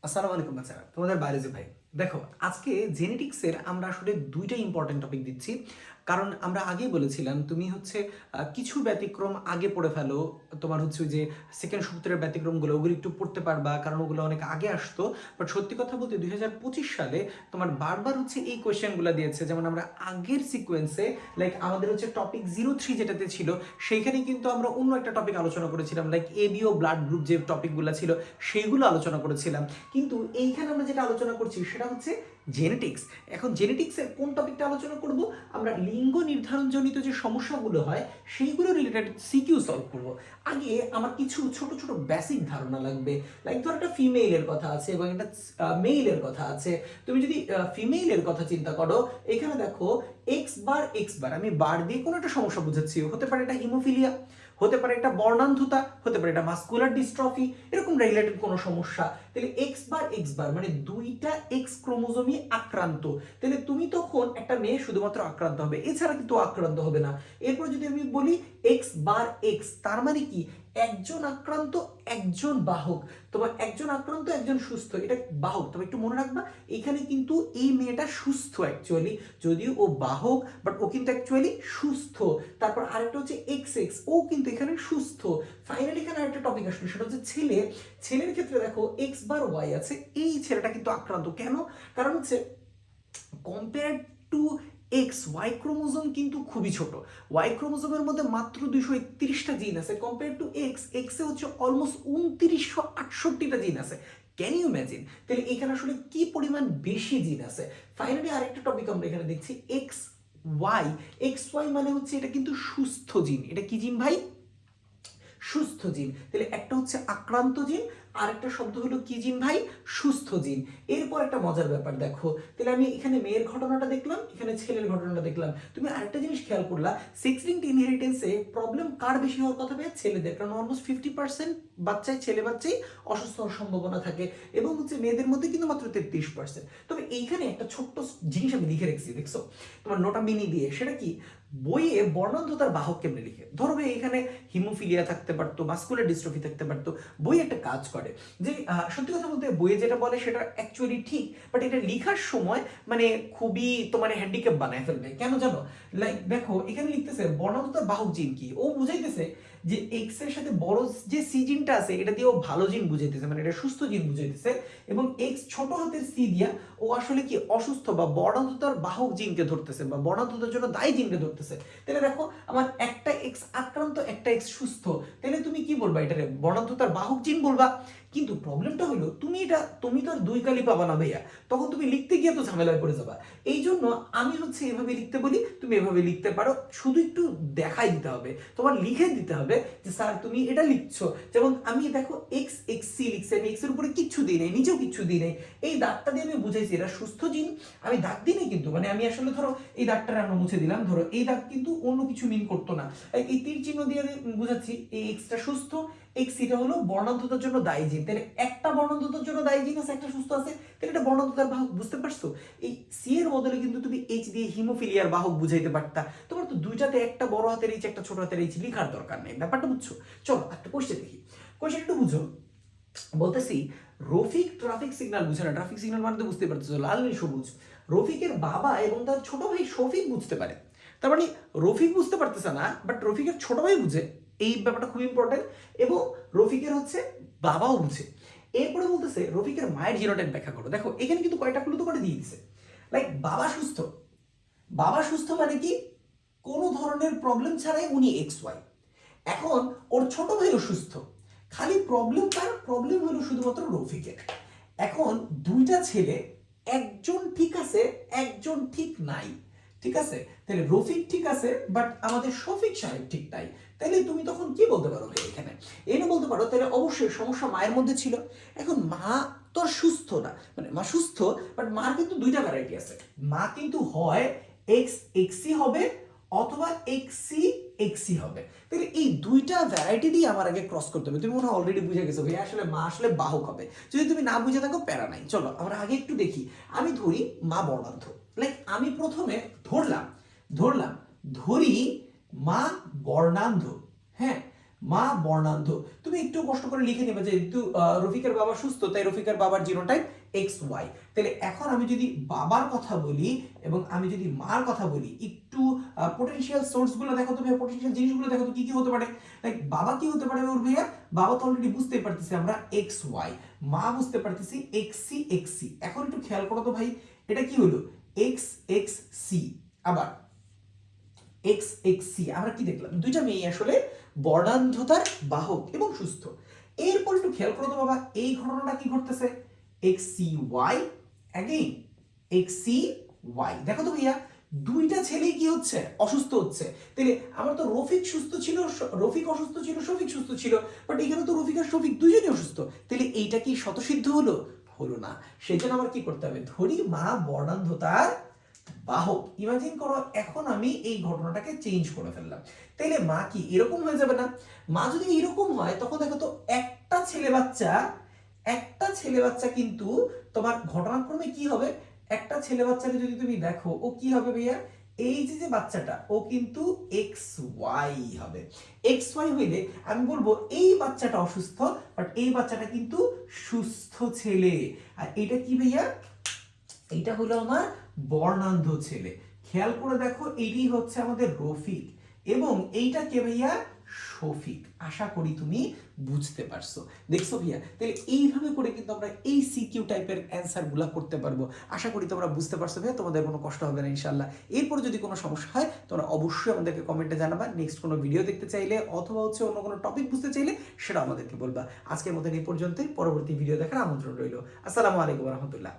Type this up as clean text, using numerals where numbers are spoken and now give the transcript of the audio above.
আসসালামু আলাইকুম বাচ্চারা, তোমাদের বায়োলজি ভাই। দেখো, আজকে জেনেটিক্সের আমরা আসলে দুইটা ইম্পর্টেন্ট টপিক দিচ্ছি। কারণ আমরা আগেই বলেছিলাম তুমি হচ্ছে কিছু ব্যতিক্রম আগে পড়ে ফেলো। তোমার হচ্ছে ওই যে সেকেন্ড সূত্রের ব্যতিক্রমগুলো ওগুলো একটু পড়তে পারবা, কারণ ওগুলো অনেক আগে আসতো। বাট সত্যি কথা বলতে 2025 সালে তোমার বারবার হচ্ছে এই কোয়েশ্চেনগুলো দিয়েছে। যেমন আমরা আগের সিকোয়েন্সে, লাইক আমাদের হচ্ছে টপিক 03 যেটাতে ছিল, সেইখানে কিন্তু আমরা অন্য একটা টপিক আলোচনা করেছিলাম, লাইক এবিও ব্লাড গ্রুপ যে টপিকগুলো ছিল সেইগুলো আলোচনা করেছিলাম। কিন্তু এইখানে আমরা যেটা আলোচনা করছি সেটা হচ্ছে জেনেটিক্স। এখন জেনেটিক্সের কোন টপিকটা আলোচনা করব? আমরা লিঙ্গ নির্ধারণজনিত যে সমস্যাগুলো হয় সেইগুলো রিলেটেড সিকিউ সলভ করব। আগে আমার কিছু ছোট ছোট বেসিক ধারণা লাগবে। লাইক ধর একটা ফিমেইলের কথা আছে এবং একটা মেইলের কথা আছে। তুমি যদি ফিমেইলের কথা চিন্তা করো, এখানে দেখো এক্স বার আমি বার দিয়ে কোনো একটা সমস্যা বুঝাচ্ছি। হতে পারে এটা হিমোফিলিয়া, হতে পারে এটা বর্ণান্ধতা, হতে পারে এটা মাস্কুলার ডিস্ট্রফি, এরকম রিলেটেড কোনো সমস্যা। তাহলে এক্স বার মানে দুইটা এক্স ক্রোমোজোমই আক্রান্ত। তাহলে তুমি তখন একটা মেয়ে শুধুমাত্র আক্রান্ত হবে, এছাড়া কিন্তু আক্রান্ত হবে না। এরপর যদি আমি বলি এক্স, তার মানে কি একজন আক্রান্ত একজন বাহক। তোমার একজন আক্রান্ত একজন সুস্থ, এটা বাহক। তবে একটু মনে রাখবা, এখানে কিন্তু এই মেয়েটা সুস্থ অ্যাকচুয়ালি, যদিও ও বাহক বাট ও কিন্তু অ্যাকচুয়ালি সুস্থ। তারপর আরেকটা হচ্ছে এক্স, ও কিন্তু এখানে সুস্থ। ফাইনালি এখানে আরেকটা টপিক আসলো, সেটা হচ্ছে ছেলের ক্ষেত্রে দেখো এক্স বার ওয়াই আছে, এই ছেলেটা কিন্তু আক্রান্ত। কেন? কারণ হচ্ছে কম্পেয়ার টু ওয়াই ক্রোমোজোম কিন্তু খুবই ছোট। ওয়াই ক্রোমোজোমের মধ্যে মাত্র 231টা জিন আছে, কম্পেয়ার টু এক্সে হচ্ছে অলমোস্ট 2968টা জিন আছে। Can you imagine? তাহলে এখানে আসলে কি পরিমাণ বেশি জিন আছে। ফাইনালি আরেকটা টপিক আমরা এখানে দেখছি ওয়াই মানে হচ্ছে এটা কিন্তু সুস্থ জিন। এটা কি জিন ভাই? সুস্থ জিন। তাহলে একটা হচ্ছে আক্রান্ত জিন, আরেকটা শব্দ হলো কি জিন ভাই? সুস্থ জিন। এরপর একটা মজার ব্যাপার দেখো, তাহলে আমি এখানে মেয়ের ঘটনাটা দেখলাম, এখানে ছেলের ঘটনাটা দেখলাম। তুমি আরেকটা জিনিস খেয়াল করলা, সেক্স লিঙ্কড ইনহেরিটেন্সে প্রবলেম কার বেশি হওয়ার কথা ভাই? ছেলেদের। কারণ অলমোস্ট 50% ছেলে বাচ্চাই অসুস্থ হওয়ার সম্ভাবনা থাকে, এবং হচ্ছে মেয়েদের মধ্যে কিন্তু মাত্র 33%। তবে এইখানে একটা ছোট্ট জিনিস আমি লিখে রেখেছি, দেখছো তোমার নোটা মিনি দিয়ে, সেটা কি? বইয়ে বর্ণান্ধতার বাহক কেমনে লিখে? ধরো ভাই এখানে হিমোফিলিয়া থাকতে পারতো, মাস্কুলার ডিস্ট্রফি থাকতে পারতো। বই একটা কাজ করে যে সত্যি কথা বলতে বইয়ে যেটা বলে সেটা অ্যাকচুয়ালি ঠিক, বাট এটা লেখার সময় মানে খুবই তোমার হ্যান্ডিক্যাপ বানায় ফেলবে। কেন জানো? লাইক দেখো এখানে লিখতেছে বর্ণান্ধতার বাহক জিন কি, ও বুঝাইতেছে যে এক্স এর সাথে বড় যে সি জিনটা আছে এটা দিয়ে ও ভালো জিন বুঝাইতেছে, মানে এটা সুস্থ জিন বুঝাইতেছে। এবং এক্স ছোট হাতের সি দিয়া ও আসলে কি অসুস্থ বা বর্ণান্ধতার বাহক জিনকে ধরতেছে বা বর্ণান্ধতার জন্য দায়ী জিনকে ধরতেছে। তাহলে দেখো আমার একটা এক্স আক্রান্ত একটা এক্স সুস্থ, তাহলে তুমি কি বলবা? এটারে বর্ণান্ধতার বাহক জিন বলবা। কিন্তু প্রবলেমটা হলো তুমি তো আর দুই কালি পাবা না ভাইয়া, তখন তুমি লিখতে গিয়ে তো ঝামেলায় পড়ে যাবা। এই জন্য আমি হচ্ছে এভাবে লিখতে বলি, তুমি এভাবে লিখতে পারো, শুধু একটু দেখাই দিতে হবে, তোমার লিখে দিতে হবে যে স্যার তুমি এটা লিখছো। যেমন আমি দেখো এক্স সি লিখছি, আমি এক্স এর উপরে কিচ্ছু দিই নাই, নিচেও কিচ্ছু দিই নাই। এই দাগটা দিয়ে আমি বুঝাইছি এটা সুস্থ জিন। আমি দাগ দিই নাই কিন্তু, মানে আমি আসলে ধরো এই দাগটা আমরা মুছে দিলাম, ধরো এই দাগ কিন্তু অন্য কিছু মিন করতো না। এই তীর চিহ্ন দিয়ে আমি বুঝাচ্ছি এই এক্সটা সুস্থ, এক্স এটা হলো বর্ণান্ধতার জন্য দায়ী জিন। তাহলে একটা বর্ণান্ধতার জন্য দায়ী জিন আছে, একটা সুস্থ আছে, তাহলে এটা বর্ণান্ধতার বাহক। বুঝতে পারছো? এই সি এর বদলে কিন্তু তুমি এইচ দিয়ে হিমোফিলিয়ার বাহক বুঝাইতে পারতা। তোমার তো দুইটাতে একটা বড় হাতের এইচ একটা ছোট হাতের এইচ লিখার দরকার নেই। ব্যাপারটা বুঝছো? চলো একটা কোশ্চেন দেখি, কোশ্চেন একটু বুঝো। বলতেছি রফিক ট্রাফিক সিগন্যাল বুঝে না। ট্রাফিক সিগন্যাল মানে তো বুঝতে পারছো, লাল নীল সবুজ। রফিকের বাবা এবং তার ছোট ভাই শফিক বুঝতে পারে। তার মানে রফিক বুঝতে পারতেছে না, বাট রফিকের ছোট ভাই বুঝে। এই ব্যাপারটা খুব ইম্পর্টেন্ট। এবং রফিকের হচ্ছে বাবাও বুঝে। এরপরে বলতেছে রফিকের মায়ের জিনোটাইপ ব্যাখ্যা করো। দেখো এখানে কিন্তু কয়টা ক্লু তো করে দিয়ে দিছে। লাইক বাবা সুস্থ মানে কি কোনো ধরনের প্রবলেম ছাড়াই উনি XY। এখন ওর ছোট ভাইও সুস্থ, খালি প্রবলেম হলো শুধুমাত্র রফিকের। এখন দুইটা ছেলে, একজন ঠিক আছে একজন ঠিক নাই। ঠিক আছে, তাহলে রফিক ঠিক আছে বাট আমাদের শফিক সাহেব ঠিক নাই। তাহলে তুমি তখন কি বলতে পারো ভাই? এখানে এটা বলতে পারো তাহলে অবশ্যই সমস্যা মায়ের মধ্যে ছিল। এখন মা তো সুস্থ না, মানে মা সুস্থ বাট মার কিন্তু দুইটা ভ্যারাইটি আছে। মা কিন্তু হয় এক্সি হবে অথবা এক্সি হবে। তাহলে এই দুইটা ভ্যারাইটি দিয়ে আমার আগে ক্রস করতে হবে। তুমি মনে হয় অলরেডি বুঝে গেছো ভাই আসলে মা আসলে বাহক হবে। যদি তুমি না বুঝে থাকো প্যারা নাই। চলো আমরা আগে একটু দেখি। আমি ধরি মা বর্ণান্ধ, লাইক আমি প্রথমে ধরলাম ধরি মা বর্ণান্ধ। হ্যাঁ, মা বর্ণান্ধ। তুমি একটু কষ্ট করে লিখে নেবে যে যেহেতু রফিকের বাবা সুস্থ তাই রফিকের বাবার জিনোটাইপ XY। তাহলে এখন আমি যদি বাবার কথা বলি এবং আমি যদি মার কথা বলি, একটু পোটেনশিয়াল সোর্স গুলো দেখো তো ভাইয়া, পোটেনশিয়াল জিনিসগুলো দেখো তো কি কি হতে পারে। লাইক বাবা কি হতে পারে ওর ভাইয়া, বাবা তো অলরেডি বুঝতে পারতেছি আমরা XY, মা বুঝতে পারতেছি XC। এখন একটু খেয়াল করো তো ভাই, এটা কি হলো XXC, আবার XXC। আমরা কি দেখলাম, দুইটা মেয়ে আসলে বর্ণান্ধতার বাহক এবং সুস্থ। এরপর একটু খেয়াল করো তো বাবা, এই ঘটনাটা কি ঘটতেছে, XCY অ্যাগেইন XCY। দেখো তো ভাইয়া, দুইটা ছেলেই কি হচ্ছে, অসুস্থ হচ্ছে। তাহলে আমার তো রফিক সুস্থ ছিল, রফিক অসুস্থ ছিল, শফিক সুস্থ ছিল, বাট এখানে তো রফিক আর শফিক দুইজনই অসুস্থ। তাহলে এইটা কি স্বতঃসিদ্ধ হলো, হলো না। সেই জন্য আমার কি করতে হবে, ধরি মা বর্ণান্ধতার বাহক। ইমাজিন করো এখন আমি এই ঘটনাটাকে চেঞ্জ করে ফেললাম, তাইলে মা কি এরকম হয়ে যাবে না? মা যদি এরকম হয় তখন দেখো তো একটা ছেলে বাচ্চা কিন্তু তোমার ঘটনাক্রমে কি হবে, একটা ছেলে বাচ্চাকে যদি তুমি দেখো ও কি হবে ভাইয়া, এই যে যে বাচ্চাটা ও কিন্তু XY হবে। XY হইলে আমি বলবো এই বাচ্চাটা অসুস্থ, বাট এই বাচ্চাটা কিন্তু সুস্থ ছেলে। আর এটা কি ভাইয়া, এইটা হলো আমার বর্ণান্ধ ছেলে। খেয়াল করে দেখো, এইটাই হচ্ছে আমাদের রফিক এবং এইটা কে ভাইয়া, শফিক। আশা করি তুমি বুঝতে পারছো। দেখছো ভাইয়া, তাহলে এইভাবে করে কিন্তু আমরা এই সিকিউ টাইপের অ্যান্সার গুলা করতে পারবো। আশা করি তোমরা বুঝতে পারছো ভাইয়া, তোমাদের কোনো কষ্ট হবে না ইনশাল্লাহ। এরপর যদি কোনো সমস্যা হয় তোমরা অবশ্যই আমাদেরকে কমেন্টে জানাবা। নেক্সট কোনো ভিডিও দেখতে চাইলে অথবা হচ্ছে অন্য কোনো টপিক বুঝতে চাইলে সেটা আমাদেরকে বলবা। আজকের মতো এই পর্যন্তই, পরবর্তী ভিডিও দেখার আমন্ত্রণ রইল। আসসালামু আলাইকুম রহমতুল্লাহ।